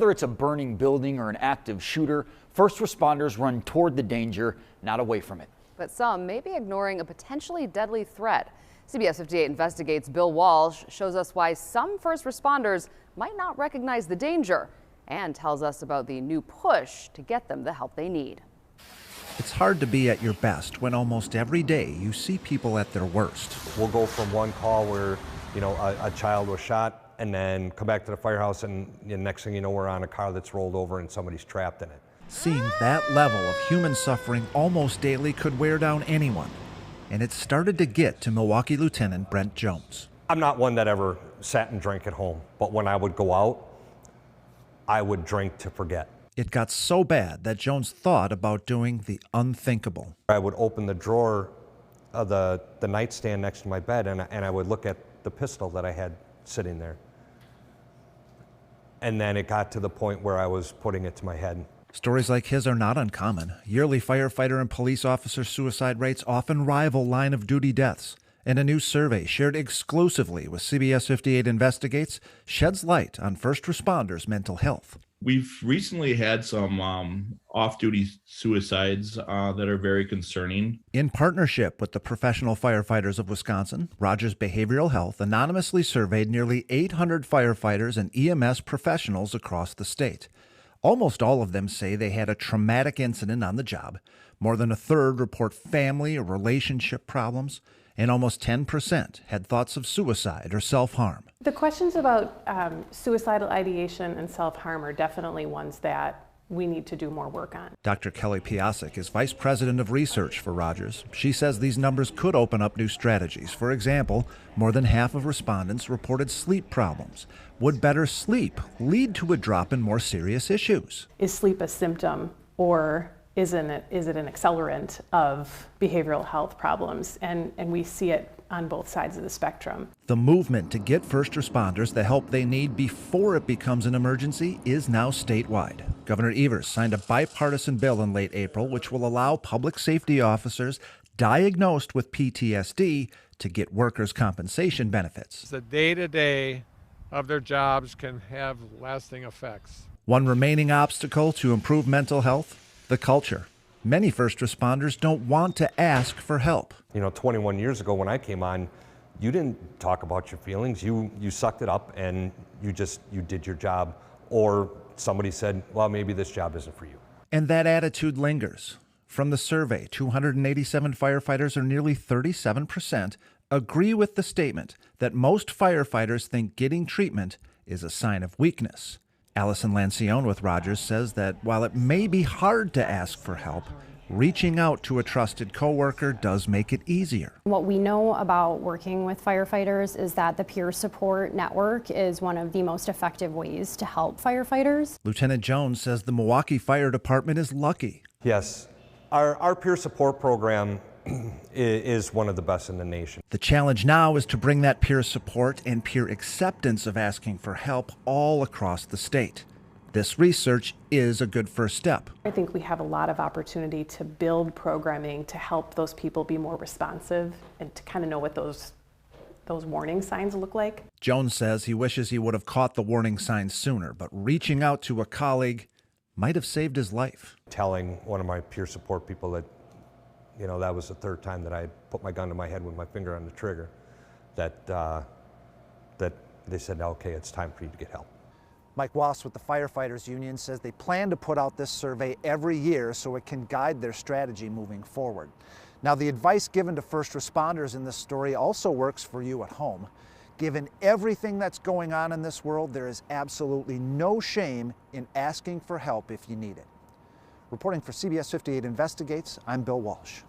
Whether it's a burning building or an active shooter, first responders run toward the danger, not away from it. But some may be ignoring a potentially deadly threat. CBS 58 Investigates Bill Walsh shows us why some first responders might not recognize the danger and tells us about the new push to get them the help they need. It's hard to be at your best when almost every day you see people at their worst. We'll go from one call where, a child was shot and then come back to the firehouse and the next thing you know, we're on a car that's rolled over and somebody's trapped in it. Seeing that level of human suffering almost daily could wear down anyone. And it started to get to Milwaukee Lieutenant Brent Jones. I'm not one that ever sat and drank at home, but when I would go out, I would drink to forget. It got so bad that Jones thought about doing the unthinkable. I would open the drawer of the nightstand next to my bed and I would look at the pistol that I had sitting there. And then it got to the point where I was putting it to my head. Stories like his are not uncommon. Yearly firefighter and police officer suicide rates often rival line of duty deaths. And a new survey shared exclusively with CBS 58 Investigates sheds light on first responders' mental health. We've recently had some off-duty suicides that are very concerning. In partnership with the Professional Firefighters of Wisconsin, Rogers Behavioral Health anonymously surveyed nearly 800 firefighters and EMS professionals across the state. Almost all of them say they had a traumatic incident on the job. More than a third report family or relationship problems, and almost 10% had thoughts of suicide or self-harm. The questions about suicidal ideation and self-harm are definitely ones that we need to do more work on. Dr. Kelly Piasek is Vice President of Research for Rogers. She says these numbers could open up new strategies. For example, more than half of respondents reported sleep problems. Would better sleep lead to a drop in more serious issues? Is sleep a symptom, or is it an accelerant of behavioral health problems? And we see it on both sides of the spectrum. The movement to get first responders the help they need before it becomes an emergency is now statewide. Governor Evers signed a bipartisan bill in late April which will allow public safety officers diagnosed with PTSD to get workers' compensation benefits. The day-to-day of their jobs can have lasting effects. One remaining obstacle to improve mental health: the culture. Many first responders don't want to ask for help. 21 years ago when I came on, you didn't talk about your feelings. You sucked it up and you did your job. Or somebody said, well, maybe this job isn't for you. And that attitude lingers. From the survey, 287 firefighters, or nearly 37%, agree with the statement that most firefighters think getting treatment is a sign of weakness. Allison Lancione with Rogers says that while it may be hard to ask for help, reaching out to a trusted coworker does make it easier. What we know about working with firefighters is that the peer support network is one of the most effective ways to help firefighters. Lieutenant Jones says the Milwaukee Fire Department is lucky. Yes, our peer support program is one of the best in the nation. The challenge now is to bring that peer support and peer acceptance of asking for help all across the state. This research is a good first step. I think we have a lot of opportunity to build programming to help those people be more responsive and to kind of know what those warning signs look like. Jones says he wishes he would have caught the warning signs sooner, but reaching out to a colleague might have saved his life. Telling one of my peer support people that that was the third time that I put my gun to my head with my finger on the trigger, that they said, okay, it's time for you to get help. Mike Wass with the Firefighters Union says they plan to put out this survey every year so it can guide their strategy moving forward. Now, the advice given to first responders in this story also works for you at home. Given everything that's going on in this world, there is absolutely no shame in asking for help if you need it. Reporting for CBS 58 Investigates, I'm Bill Walsh.